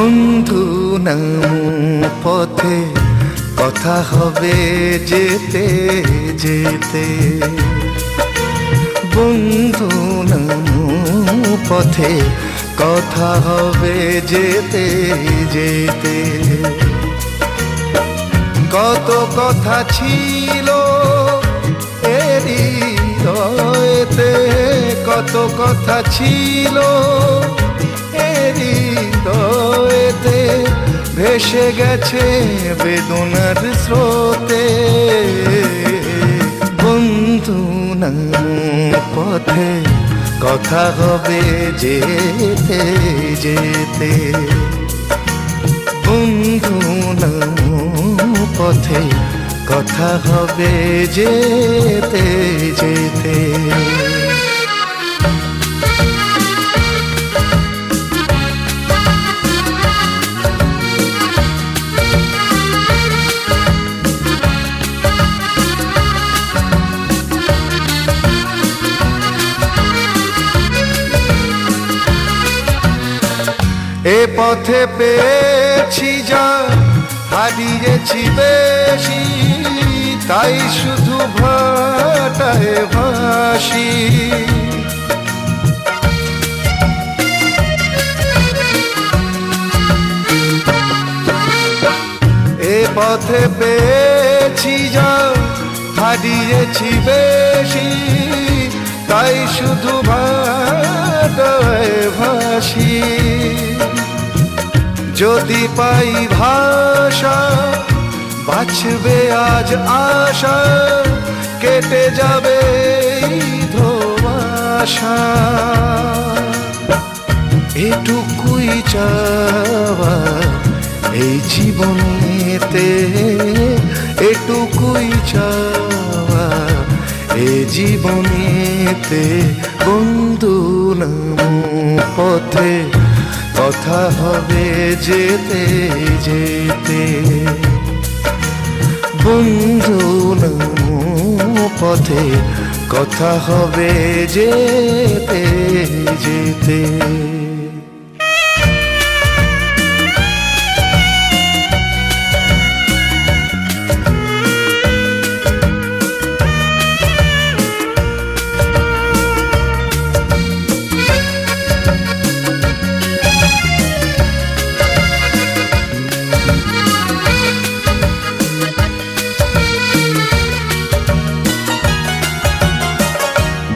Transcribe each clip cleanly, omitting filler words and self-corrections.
বন্ধু নাম পথে কথা হবে যেতে যেতে, বন্ধু নাম পথে কথা হবে যেতে যেতে। কত কথা ছিল হৃদয়েতে, কত কথা ছিল হৃদয়েতে, ভেসে গেছে বেদনার স্রোতে। বন্ধু নাম পথে কথা হবে যেতে যেতে, বন্ধু নাম পথে কথা হবে যেতে যেতে। এ পথে পেয়েছি যা হারিয়েছি বেশি, তাই শুধু ভাটায় ভাসি। এ পথে পেয়েছি যা হারিয়েছি বেশি, তাই শুধু ভাটায় ভাসি। যদি পাই ভাষা বাঁচবে আজ আশা, কেটে যাবে ধোঁয়াশা। এটুকুই চাওয়া এই জীবনেতে, এটুকুই চাওয়া এই জীবনেতে। বন্ধু নাম পথে কথা হবে যেতে যেতে, বন্ধু নাম পথে কথা হবে যেতে যেতে।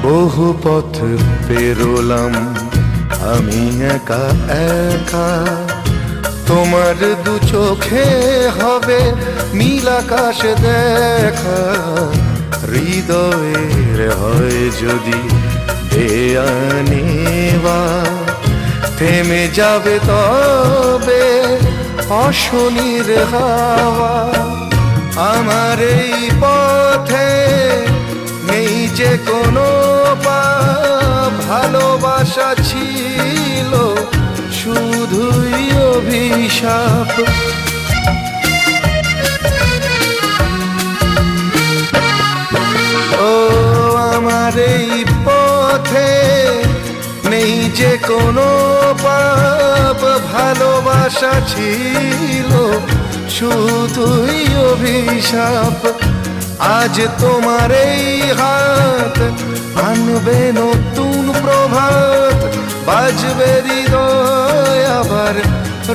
বহু পথ পেরোলাম আমি একা একা, তোমার দু চোখে হবে নীল আকাশ দেখা। হৃদয়ের হয় যদি বেয়ানেবা, থেমে যাবে তবে অশনির হাওয়া। আমার এই পথে নেই যে কোনো পাপ, ভালোবাসা ছিল শুধুই অভিশাপ। ও আমার এই পথে নেই যে কোনো পাপ, ভালোবাসা ছিল শুধুই অভিশাপ। আজ তোমার এই হাত আনবে নতুন প্রভাত, বাজবে হৃদয় আবার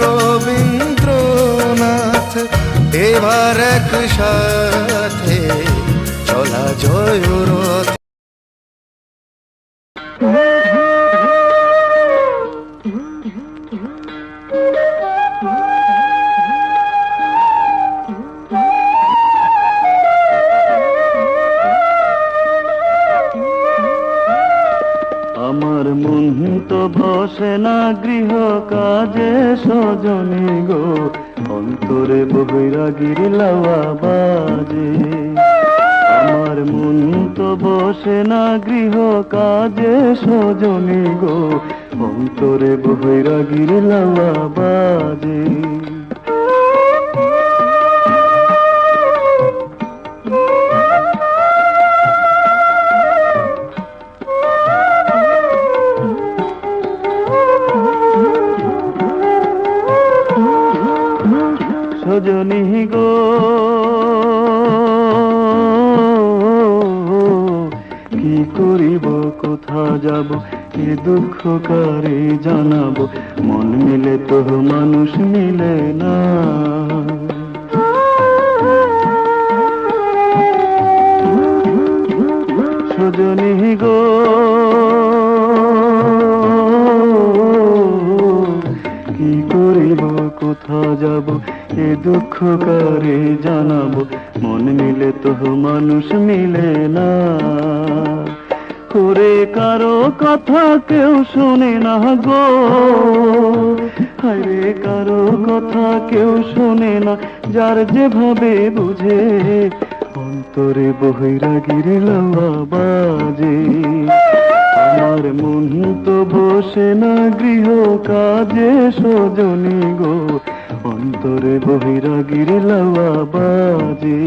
রবীন্দ্রনাথ। এবার একসাথে চলা জয়রথ। আমার মন তো বসে না গৃহ কাজে সজনী গো, অন্তরে বৈরাগীর লাওয়া বাজে। আমার মন তো বসে না গৃহ কাজে সজনী গো, অন্তরে বৈরাগীর লাওয়া বাজে। সজনী গো কি করিব কোথা যাব এ দুঃখ কারে জানাবো মন মিলে তো মানুষ মিলে না সজনী গো কি করিব কোথা যাব এ দুঃখ কারে জানাবো মন মিলে তো মানুষ মিলে না করে কারো কথা কেউ শোনে না গো হায়রে কারো কথা কেউ শোনে না যার যেভাবে বুঝে অন্তরে বহিরাগির লাওয়া বাজে আমার মন তো বসে না গৃহ কাজে সজনী গো অন্তরে বহিরাগির লাওয়া বাজে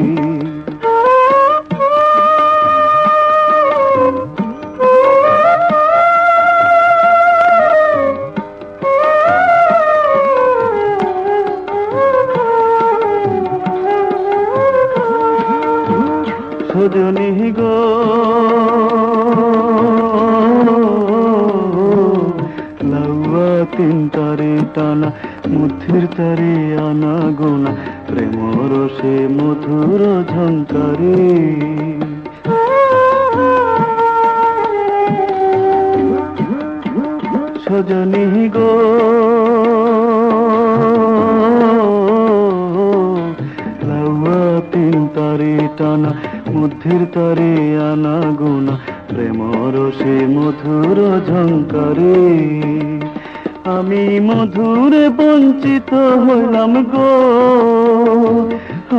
সজনী গো লাউয়া তিন তারে টানা মুথির তারে আনা গোনা প্রেম রসে মধুর ঝঙ্কারে সজনী গো লাউয়া তিন তারে টানা মুথির তারে আনা গোনা প্রেম রসে মধুর ঝঙ্কারে আমি মধুরে বঞ্চিত হইলাম গো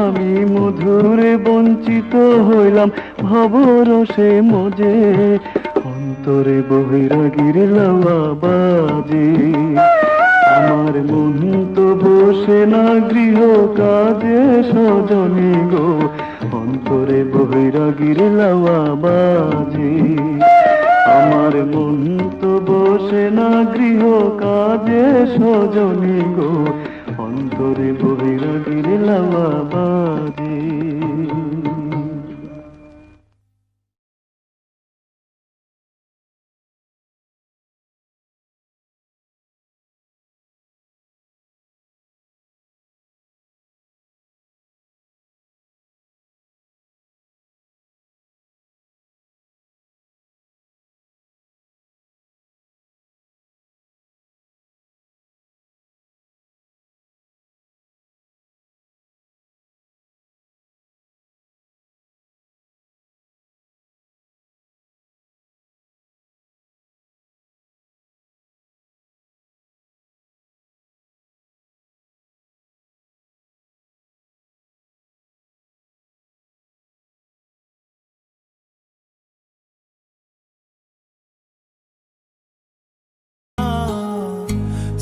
আমি মধুরে বঞ্চিত হইলাম ভবরসে মজে অন্তরে বহিরাগির লাওয়া বাজে আমার মন তো বসে না গৃহ কাজে সজনী গো অন্তরে বহিরাগির লাওয়া বাজে আমার মন তো বসে না গৃহ কাজে সজনী গো অন্তরে বহিরাগির লাওয়া বাজে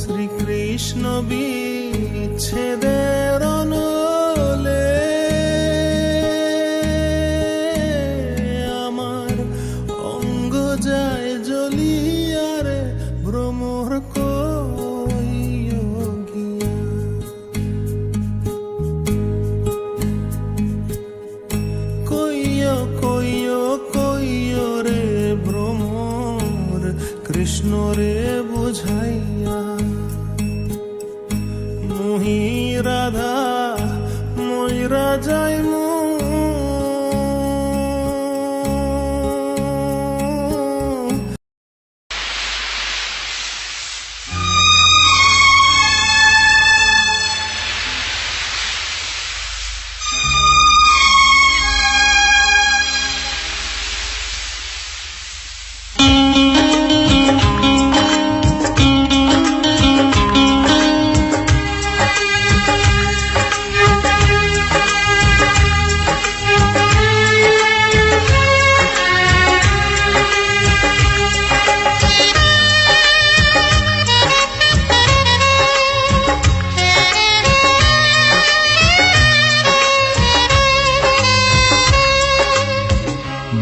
শ্রীকৃষ্ণ বিচ্ছেদের অনলে আমার অঙ্গ যায় জ্বলিয়া রে ভ্রমর কইও গিয়া কইও কইও কইও রে ভ্রমর কৃষ্ণ রে বুঝাইয়া মুহি রাধা ময়রা যাই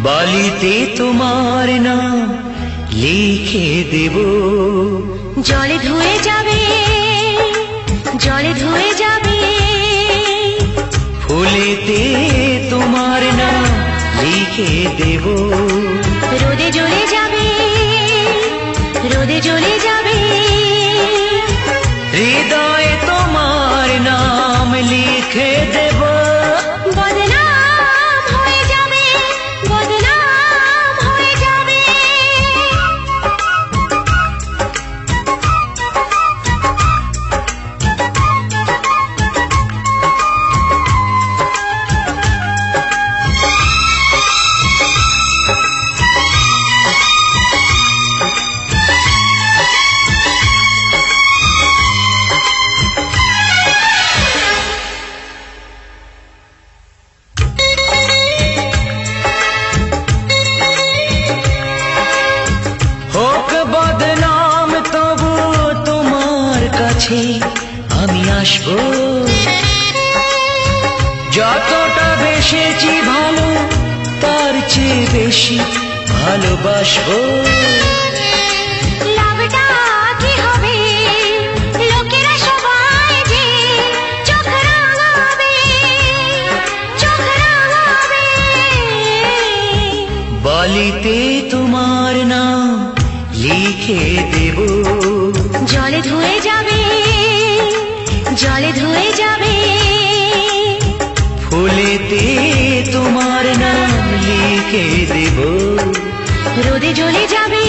বালিতে তোমার নাম লিখে দেব জলে ধুয়ে যাবে জলে ধুয়ে যাবে ফুলেতে তোমার নাম লিখে দেব। রোদে জ্বলে যাবে, রোদে জ্বলে যাবে, হৃদয়ে তোমার নাম লিখে দেব। বদনাম হয়ে যাবে, বদনাম হয়ে যাবে। হোক বদনাম তবু তোমার কাছে আমি আসবো। যতটা বেসেছি ভালো তার চেয়ে বেশি ভালোবাসবো। লাভটা কি হবে, লোকেরা সবাই যে চোখ রাঙাবে, চোখ রাঙাবে। বালিতে তোমার নাম লিখে দেব। জলে ধুয়ে যাবে, জলে ধুয়ে যাবে, ফুলেতে তোমার নাম লিখে দেব। রোদে জ্বলে যাবে,